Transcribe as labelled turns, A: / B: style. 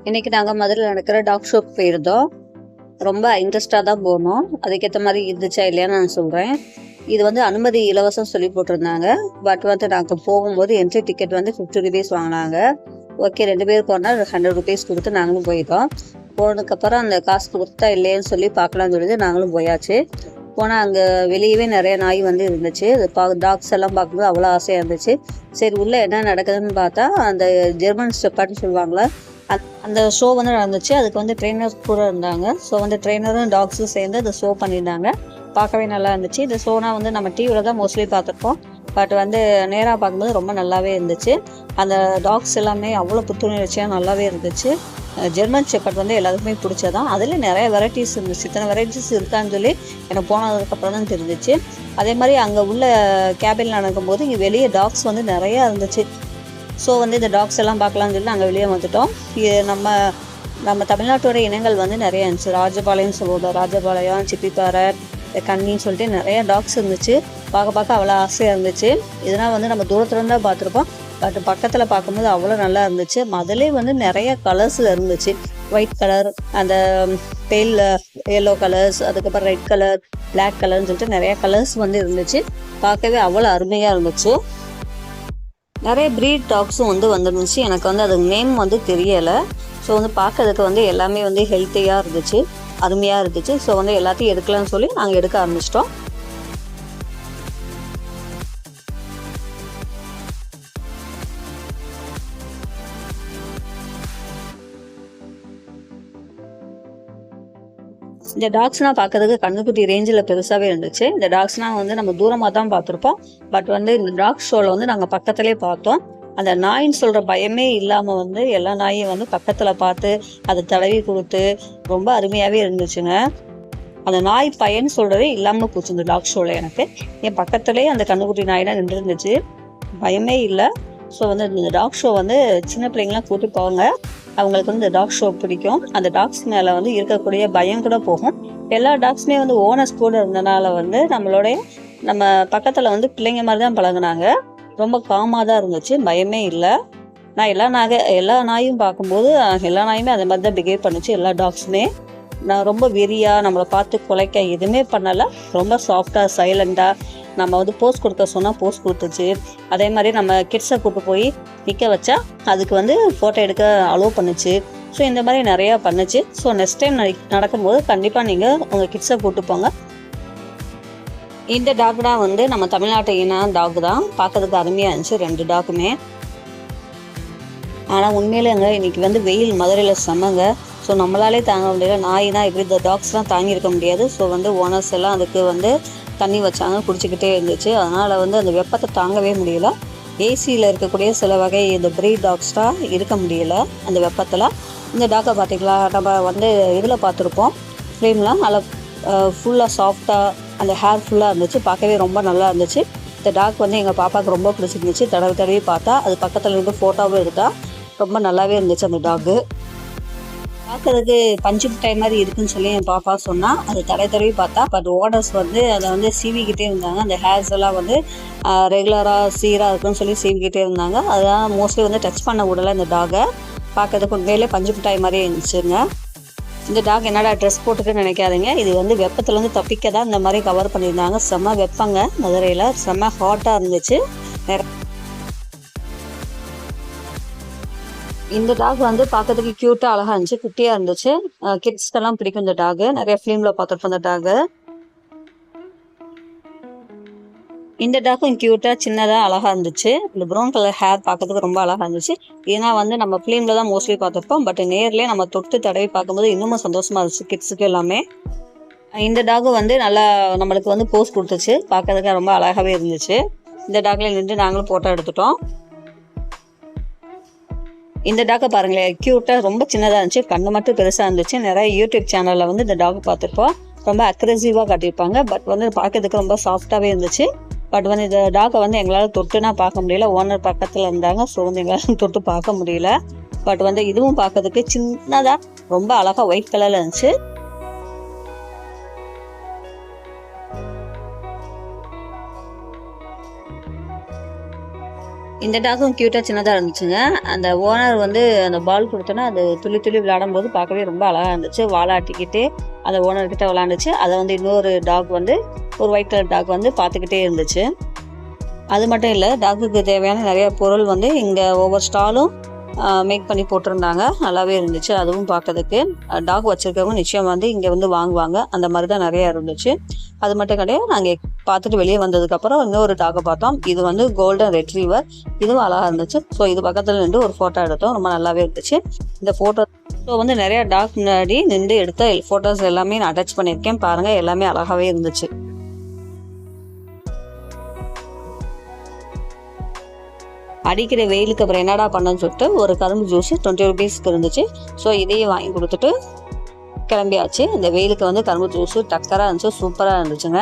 A: இன்றைக்கி நாங்கள் மதுரையில் நடக்கிற டாக் ஷோக்கு போயிருந்தோம். ரொம்ப இன்ட்ரெஸ்டாக தான் போனோம். அதுக்கேற்ற மாதிரி இருந்துச்சா இல்லையான்னு நான் சொல்கிறேன். இது வந்து அனுமதி இலவசம் சொல்லி போட்டிருந்தாங்க. பட் வந்து நாங்கள் போகும்போது என்ட்ரி டிக்கெட் வந்து 50 ருபீஸ் வாங்கினாங்க. ஓகே, 2 பேர் போனால் 100 ருபீஸ் கொடுத்து நாங்களும் போயிட்டோம். போனதுக்கப்புறம் அந்த காசு கொடுத்தா இல்லையேன்னு சொல்லி பார்க்கலான்னு சொல்லிட்டு நாங்களும் போயாச்சு. போனால் அங்கே வெளியவே நிறைய நாய் வந்து இருந்துச்சு. அது டாக்ஸ் எல்லாம் பார்க்கும்போது அவ்வளோ ஆசையாக இருந்துச்சு. சரி உள்ளே என்ன நடக்குதுன்னு பார்த்தா அந்த ஜெர்மன் ஷெப்பர்ட்னு சொல்லுவாங்களே, அந்த ஷோ வந்து நடந்துச்சு. அதுக்கு வந்து ட்ரெயினர்ஸ் கூட இருந்தாங்க. ஸோ வந்து ட்ரெயினரும் டாக்ஸும் சேர்ந்து அந்த ஷோ பண்ணியிருந்தாங்க. பார்க்கவே நல்லா இருந்துச்சு. இந்த ஷோனா வந்து நம்ம டிவியில் தான் மோஸ்ட்லி பார்த்துருப்போம். பட் வந்து நேராக பார்க்கும்போது ரொம்ப நல்லாவே இருந்துச்சு. அந்த டாக்ஸ் எல்லாமே அவ்வளோ புத்துணர்ச்சியாக நல்லாவே இருந்துச்சு. ஜெர்மன் ஷெப்பர்ட் வந்து எல்லாத்துக்குமே பிடிச்சதான். அதில் நிறைய வெரைட்டிஸ் இருந்துச்சு. இத்தனை வெரைட்டிஸ் இருக்கான்னு சொல்லி எனக்கு போனதுக்கப்புறம் தான் தெரிஞ்சிச்சு. அதே மாதிரி அங்கே உள்ள கேபினில் நடக்கும்போது இங்கே வெளியே டாக்ஸ் வந்து நிறையா இருந்துச்சு. ஸோ வந்து இந்த டாக்ஸ் எல்லாம் பார்க்கலாம்னு சொல்லி நாங்கள் வெளியே வந்துட்டோம். இது நம்ம தமிழ்நாட்டோட இனங்கள் வந்து நிறைய இருந்துச்சு. ராஜபாளையம் சொல்லுவோம், ராஜபாளையம், சிப்பிப்பாறை, கன்னின்னு சொல்லிட்டு நிறைய டாக்ஸ் இருந்துச்சு. பார்க்க அவ்வளோ ஆசையாக இருந்துச்சு. இதனால் வந்து நம்ம தூரத்தில் தான் பார்த்துருப்போம். பட் பக்கத்தில் பார்க்கும்போது அவ்வளோ நல்லா இருந்துச்சு. அதிலே வந்து நிறைய கலர்ஸில் இருந்துச்சு. ஒயிட் கலர், அந்த பேல் எல்லோ கலர்ஸ், அதுக்கப்புறம் ரெட் கலர், பிளாக் கலர்னு சொல்லிட்டு நிறைய கலர்ஸ் வந்து இருந்துச்சு. பார்க்கவே அவ்வளோ அருமையாக இருந்துச்சு. நிறைய ப்ரீட் டாக்ஸும் வந்து வந்துருந்துச்சு. எனக்கு வந்து அதுக்கு நேம் வந்து தெரியலை. ஸோ வந்து பார்க்கறதுக்கு வந்து எல்லாமே வந்து ஹெல்த்தியாக இருந்துச்சு, அருமையாக இருந்துச்சு. ஸோ வந்து எல்லாத்தையும் எடுக்கலாம்னு சொல்லி நாங்கள் எடுக்க ஆரம்பிச்சிட்டோம். இந்த டாக்ஸ்னால் பார்க்கறதுக்கு கண்ணுக்குட்டி ரேஞ்சில் பெருசாகவே இருந்துச்சு. இந்த டாக்ஸ்னால் வந்து நம்ம தூரமாக தான் பார்த்துருப்போம். பட் வந்து இந்த டாக் ஷோவில் வந்து நாங்கள் பக்கத்துலேயே பார்த்தோம். அந்த நாயின்னு சொல்கிற பயமே இல்லாமல் வந்து எல்லா நாயும் வந்து பக்கத்தில் பார்த்து அதை தடவி கொடுத்து ரொம்ப அருமையாகவே இருந்துச்சுங்க. அந்த நாய் பையன்னு சொல்கிறதே இல்லாமல் போச்சு இந்த டாக் ஷோவில். எனக்கு என் பக்கத்துலேயே அந்த கண்ணுக்குட்டி நாயினா நின்று இருந்துச்சு, பயமே இல்லை. ஸோ வந்து இந்த டாக் ஷோ வந்து சின்ன பிள்ளைங்களாம் கூட்டி போவாங்க. அவங்களுக்கு வந்து இந்த டாக் ஷோ பிடிக்கும். அந்த டாக்ஸ் மேலே வந்து இருக்கக்கூடிய பயம் கூட போகும். எல்லா டாக்ஸுமே வந்து ஓனர்ஸ் கூட இருந்தனால வந்து நம்ம பக்கத்தில் வந்து பிள்ளைங்க மாதிரி தான் பழகுனாங்க. ரொம்ப காமாக தான் இருந்துச்சு, பயமே இல்லை. நான் எல்லா நாயும் பார்க்கும்போது எல்லா நாயுமே அந்த மாதிரி தான் பிஹேவ் பண்ணுச்சு. எல்லா டாக்ஸுமே நான் ரொம்ப வெறியாக நம்மளை பார்த்து குலைக்க எதுவுமே பண்ணலை. ரொம்ப சாஃப்டாக சைலண்டாக நம்ம வந்து போஸ் கொடுக்க சொன்னால் போஸ் கொடுத்துச்சு. அதே மாதிரி நம்ம கிட்ஸை கூப்பிட்டு போய் நிற்க வச்சா அதுக்கு வந்து ஃபோட்டோ எடுக்க அலோவ் பண்ணுச்சு. ஸோ இந்த மாதிரி நிறையா பண்ணுச்சு. ஸோ நெக்ஸ்ட் டைம் நடக்கும்போது கண்டிப்பாக நீங்கள் உங்கள் கிட்ஸை கூப்பிட்டு போங்க. இந்த டாக் தான் வந்து நம்ம தமிழ்நாட்டு இன டாக் தான். பார்க்கறதுக்கு அருமையாக இருந்துச்சு 2 டாக்குமே. ஆனால் உண்மையிலேங்க இன்றைக்கி வந்து வெயில் மதுரையில் செம்மங்க. ஸோ நம்மளாலே தாங்க முடியல. நாய்னா இப்படி இந்த டாக்ஸ்லாம் தாங்கியிருக்க முடியாது. ஸோ வந்து ஓனர்ஸ் எல்லாம் அதுக்கு வந்து தண்ணி வச்சாங்க, குடிச்சிக்கிட்டே இருந்துச்சு. அதனால் வந்து அந்த வெப்பத்தை தாங்கவே முடியல. ஏசியில் இருக்கக்கூடிய சில வகை இந்த ப்ரீட் டாக்ஸ்லாம் இருக்க முடியலை அந்த வெப்பத்தில். இந்த டாக்கை பார்த்திங்களா, நம்ம வந்து இதில் பார்த்துருப்போம் ஃப்ரேம்லாம். நல்லா ஃபுல்லாக சாஃப்டாக அந்த ஹேர் ஃபுல்லாக இருந்துச்சு. பார்க்கவே ரொம்ப நல்லா இருந்துச்சு. இந்த டாக் வந்து எங்கள் பாப்பாவுக்கு ரொம்ப பிடிச்சிருந்துச்சு. தடவி பார்த்தா அது பக்கத்தில் இருந்து ஃபோட்டோவும் எடுத்தா ரொம்ப நல்லாவே இருந்துச்சு அந்த டாக்கு. பார்க்கறதுக்கு பஞ்சு மிட்டாய் மாதிரி இருக்குன்னு சொல்லி என் பாப்பா சொன்னால் அது தடவி பார்த்தா. பட் ஓனர்ஸ் வந்து அதை வந்து சீவிக்கிட்டே இருந்தாங்க. அந்த ஹேர்ஸ் எல்லாம் வந்து ரெகுலராக சீராக இருக்குன்னு சொல்லி சீவிக்கிட்டே இருந்தாங்க. அதெல்லாம் மோஸ்ட்லி வந்து டச் பண்ண விடலை இந்த டாகை. பார்க்கறதுக்கு உண்மையிலே பஞ்சு மிட்டாய் மாதிரியே இருந்துச்சுங்க. இந்த டாக் என்னடா ட்ரெஸ் போட்டுக்குன்னு நினைக்காதீங்க. இது வந்து வெப்பத்துலேருந்து தப்பிக்க தான் இந்த மாதிரி கவர் பண்ணியிருந்தாங்க. செம்ம வெப்பங்க மதுரையில், செம்ம ஹாட்டாக இருந்துச்சு. இந்த டாக் வந்து பார்க்கறதுக்கு க்யூட்டாக அழகாக இருந்துச்சு, குட்டியாக இருந்துச்சு. கிட்ஸ்க்கெல்லாம் பிடிக்கும் இந்த டாகு. நிறைய ஃபிலிமில் பார்த்துருப்போம் இந்த டாகு. இந்த டாக்கும் க்யூட்டாக சின்னதாக அழகாக இருந்துச்சு. இந்த ப்ரௌன் கலர் ஹேர் பார்க்கறதுக்கு ரொம்ப அழகாக இருந்துச்சு. ஏன்னா வந்து நம்ம ஃபிலிமில் தான் மோஸ்ட்லி பார்த்துருப்போம். பட் நேர்லேயே நம்ம தொட்டு தடவி பார்க்கும்போது இன்னமும் சந்தோஷமாக இருந்துச்சு கிட்ஸுக்கு எல்லாமே. இந்த டாகு வந்து நல்லா நம்மளுக்கு வந்து போஸ் கொடுத்துச்சு. பார்க்கறதுக்கு ரொம்ப அழகாகவே இருந்துச்சு. இந்த டாக்ல நின்று நாங்களும் ஃபோட்டோ எடுத்துட்டோம். இந்த டாக்கை பாருங்களேன், க்யூட்டாக ரொம்ப சின்னதாக இருந்துச்சு, கண்ணு மட்டும் பெருசாக இருந்துச்சு. நிறைய யூடியூப் சேனலில் வந்து இந்த டாக் பார்த்துருப்போம். ரொம்ப அக்ரெசிவாக காட்டியிருப்பாங்க. பட் வந்து பார்க்கறதுக்கு ரொம்ப சாஃப்டாகவே இருந்துச்சு. பட் வந்து இந்த டாக்கை வந்து எங்களால் தொட்டுனா பார்க்க முடியல. ஓனர் பக்கத்தில் இருந்தாங்க. ஸோ வந்து எங்களால் தொட்டு பார்க்க முடியல. பட் வந்து இதுவும் பார்க்கறதுக்கு சின்னதாக ரொம்ப அழகாக ஒயிட் கலரில் இருந்துச்சு. இந்த டாகும் க்யூட்டாக சின்னதாக இருந்துச்சுங்க. அந்த ஓனர் வந்து அந்த பால் கொடுத்தோன்னா அது துள்ளி துள்ளி விளையாடும் போது பார்க்கவே ரொம்ப அழகாக இருந்துச்சு. வாலாட்டிக்கிட்டே அந்த ஓனர்கிட்ட விளாண்டுச்சு. அதை வந்து இன்னொரு டாக் வந்து ஒரு ஒயிட் கலர் டாக் வந்து பார்த்துக்கிட்டே இருந்துச்சு. அது மட்டும் இல்லை, டாக்குக்கு தேவையான நிறைய பொருள் வந்து இங்கே ஒவ்வொரு ஸ்டாலும் மேக் பண்ணி போட்டிருந்தாங்க. நல்லாவே இருந்துச்சு அதுவும் பார்க்கறதுக்கு. டாக் வச்சுருக்கவங்க நிச்சயம் வந்து இங்கே வந்து வாங்குவாங்க. அந்த மாதிரி தான் நிறையா இருந்துச்சு. அது மட்டும் கிடையாது, நாங்கள் பார்த்துட்டு வெளியே வந்ததுக்கப்புறம் இன்னொரு டாகை பார்த்தோம். இது வந்து கோல்டன் ரெட்ரீவர். இதுவும் அழகாக இருந்துச்சு. ஸோ இது பக்கத்தில் நின்று ஒரு ஃபோட்டோ எடுத்தோம். ரொம்ப நல்லாவே இருந்துச்சு இந்த ஃபோட்டோ. ஸோ வந்து நிறையா டாக் முன்னாடி நின்று எடுத்த ஃபோட்டோஸ் எல்லாமே நான் அட்டாச் பண்ணியிருக்கேன். பாருங்கள், எல்லாமே அழகாகவே இருந்துச்சு. அடிக்கிற வெயிலுக்கு அப்புறம் என்னடா பண்ணன்னு சொல்லிட்டு ஒரு கரும்பு ஜூஸ் 20 ருபீஸ்க்கு இருந்துச்சு. ஸோ இதையும் வாங்கி கொடுத்துட்டு கிளம்பியாச்சு. இந்த வெயிலுக்கு வந்து கரும்பு ஜூஸு டக்கராக இருந்துச்சு, சூப்பராக இருந்துச்சுங்க.